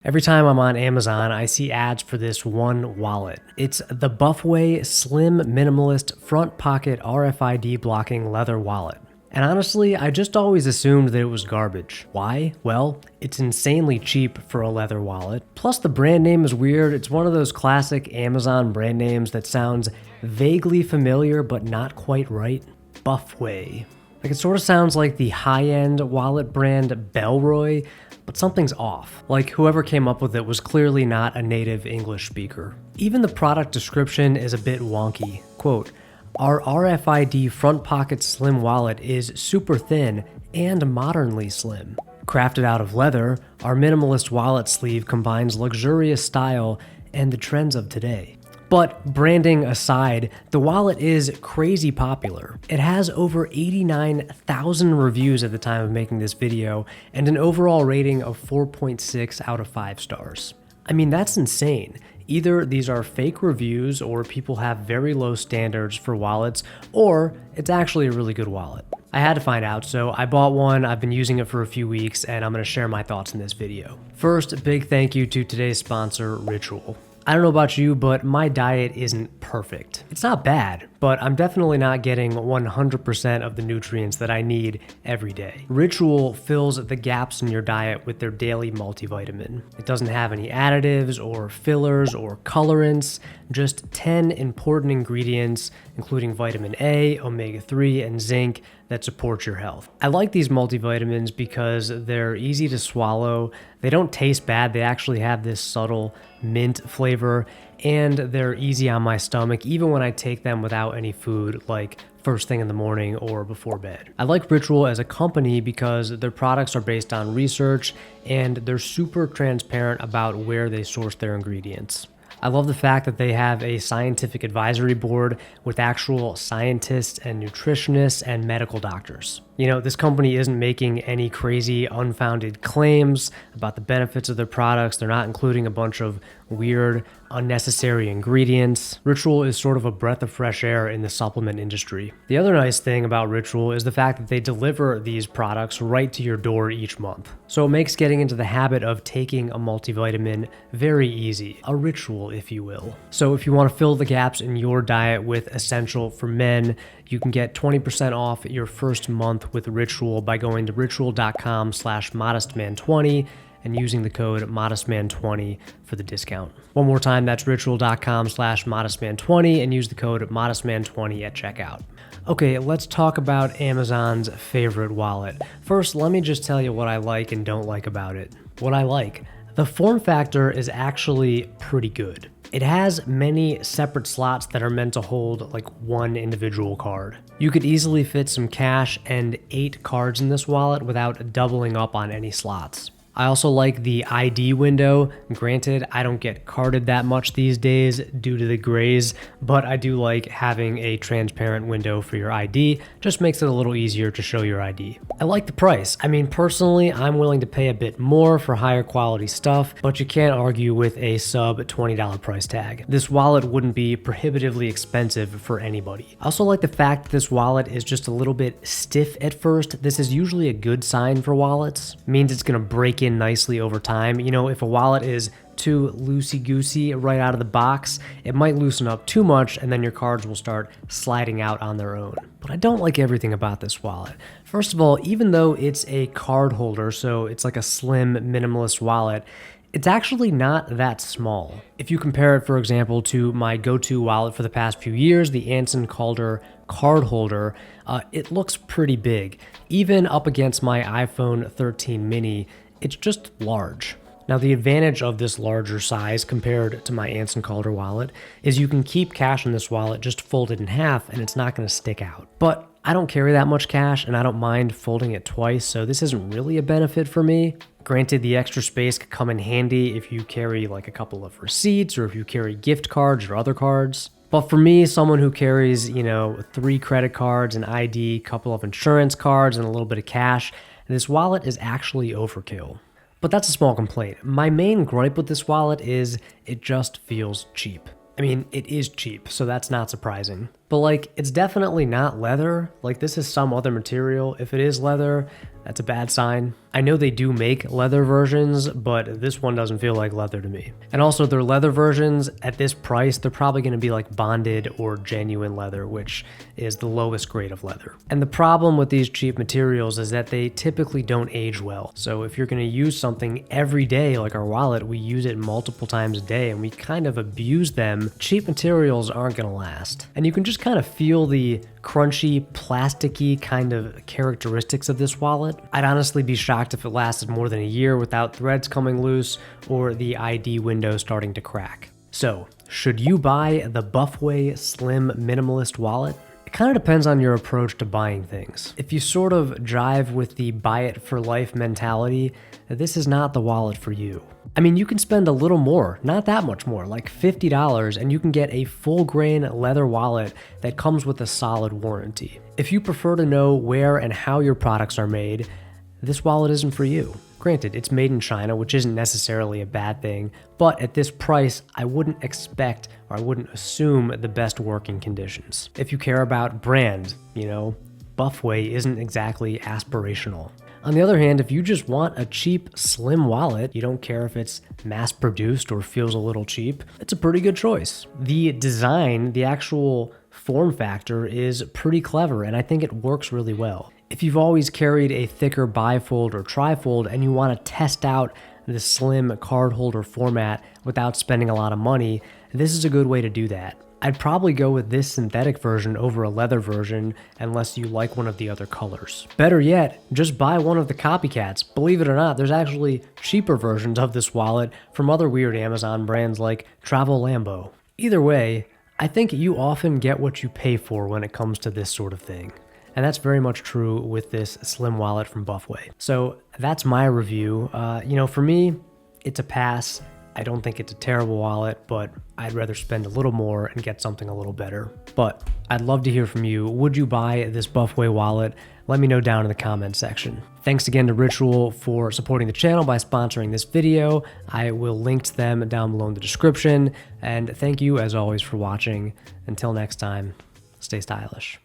Every time I'm on Amazon, I see ads for this one wallet. It's the Buffway Slim Minimalist Front Pocket RFID Blocking Leather Wallet. And honestly, I just always assumed that it was garbage. Why? Well, it's insanely cheap for a leather wallet. Plus the brand name is weird. It's one of those classic Amazon brand names that sounds vaguely familiar but not quite right. Buffway. Like, it sort of sounds like the high-end wallet brand Bellroy, but something's off. Like, whoever came up with it was clearly not a native English speaker. Even the product description is a bit wonky. Quote, "Our RFID front pocket slim wallet is super thin and modernly slim. Crafted out of leather, our minimalist wallet sleeve combines luxurious style and the trends of today." But branding aside, the wallet is crazy popular. It has over 89,000 reviews at the time of making this video and an overall rating of 4.6 out of 5 stars. I mean, that's insane. Either these are fake reviews or people have very low standards for wallets, or it's actually a really good wallet. I had to find out, so I bought one, I've been using it for a few weeks, and I'm going to share my thoughts in this video. First, a big thank you to today's sponsor, Ritual. I don't know about you, but my diet isn't perfect. It's not bad, but I'm definitely not getting 100% of the nutrients that I need every day. Ritual fills the gaps in your diet with their daily multivitamin. It doesn't have any additives or fillers or colorants, just 10 important ingredients, including vitamin A, omega-3, and zinc that support your health. I like these multivitamins because they're easy to swallow, they don't taste bad, they actually have this subtle mint flavor, and they're easy on my stomach even when I take them without any food, like first thing in the morning or before bed. I like Ritual as a company because their products are based on research and they're super transparent about where they source their ingredients. I love the fact that they have a scientific advisory board with actual scientists and nutritionists and medical doctors. You know, this company isn't making any crazy unfounded claims about the benefits of their products. They're not including a bunch of weird, unnecessary ingredients. Ritual is sort of a breath of fresh air in the supplement industry. The other nice thing about Ritual is the fact that they deliver these products right to your door each month. So it makes getting into the habit of taking a multivitamin very easy, a ritual if you will. So if you want to fill the gaps in your diet with Essential for Men, you can get 20% off your first month with Ritual by going to ritual.com/modestman20 and using the code modestman20 for the discount. One more time, that's ritual.com/modestman20 and use the code modestman20 at checkout. Okay, let's talk about Amazon's favorite wallet. First, let me just tell you what I like and don't like about it. What I like: the form factor is actually pretty good. It has many separate slots that are meant to hold like one individual card. You could easily fit some cash and 8 cards in this wallet without doubling up on any slots. I also like the ID window. Granted, I don't get carded that much these days due to the grays, but I do like having a transparent window for your ID. Just makes it a little easier to show your ID. I like the price. I mean, personally, I'm willing to pay a bit more for higher quality stuff, but you can't argue with a sub $20 price tag. This wallet wouldn't be prohibitively expensive for anybody. I also like the fact that this wallet is just a little bit stiff at first. This is usually a good sign for wallets. It means it's gonna break in nicely over time. You know, if a wallet is too loosey-goosey right out of the box, it might loosen up too much and then your cards will start sliding out on their own. But I don't like everything about this wallet. First of all, even though it's a card holder, so it's like a slim minimalist wallet, it's actually not that small. If you compare it, for example, to my go-to wallet for the past few years, the Anson Calder card holder, it looks pretty big. Even up against my iPhone 13 mini, it's just large. Now, the advantage of this larger size compared to my Anson Calder wallet is you can keep cash in this wallet just folded in half and it's not going to stick out. But I don't carry that much cash and I don't mind folding it twice, so this isn't really a benefit for me. Granted, the extra space could come in handy if you carry like a couple of receipts or if you carry gift cards or other cards. But for me, someone who carries, 3 credit cards, an ID, a couple of insurance cards, and a little bit of cash, this wallet is actually overkill. But that's a small complaint. My main gripe with this wallet is it just feels cheap. I mean, it is cheap, so that's not surprising. But like, it's definitely not leather. Like, this is some other material. If it is leather, that's a bad sign. I know they do make leather versions, but this one doesn't feel like leather to me. And also, their leather versions at this price, they're probably going to be like bonded or genuine leather, which is the lowest grade of leather. And the problem with these cheap materials is that they typically don't age well. So if you're going to use something every day, like our wallet, we use it multiple times a day and we kind of abuse them, cheap materials aren't going to last. And you can just kind of feel the crunchy, plasticky kind of characteristics of this wallet. I'd honestly be shocked if it lasted more than a year without threads coming loose or the ID window starting to crack. So, should you buy the Buffway Slim Minimalist wallet? It kind of depends on your approach to buying things. If you sort of jive with the buy it for life mentality, this is not the wallet for you. I mean, you can spend a little more, not that much more, like $50, and you can get a full grain leather wallet that comes with a solid warranty. If you prefer to know where and how your products are made, this wallet isn't for you. Granted, it's made in China, which isn't necessarily a bad thing, but at this price, I wouldn't expect or I wouldn't assume the best working conditions. If you care about brand, Buffway isn't exactly aspirational. On the other hand, if you just want a cheap, slim wallet, you don't care if it's mass-produced or feels a little cheap, it's a pretty good choice. The design, the actual form factor is pretty clever, and I think it works really well. If you've always carried a thicker bifold or trifold and you want to test out the slim card holder format without spending a lot of money, this is a good way to do that. I'd probably go with this synthetic version over a leather version unless you like one of the other colors. Better yet, just buy one of the copycats. Believe it or not, there's actually cheaper versions of this wallet from other weird Amazon brands like Travel Lambo. Either way, I think you often get what you pay for when it comes to this sort of thing. And that's very much true with this slim wallet from Buffway. So that's my review. For me, it's a pass. I don't think it's a terrible wallet, but I'd rather spend a little more and get something a little better. But I'd love to hear from you. Would you buy this Buffway wallet? Let me know down in the comments section. Thanks again to Ritual for supporting the channel by sponsoring this video. I will link to them down below in the description. And thank you, as always, for watching. Until next time, stay stylish.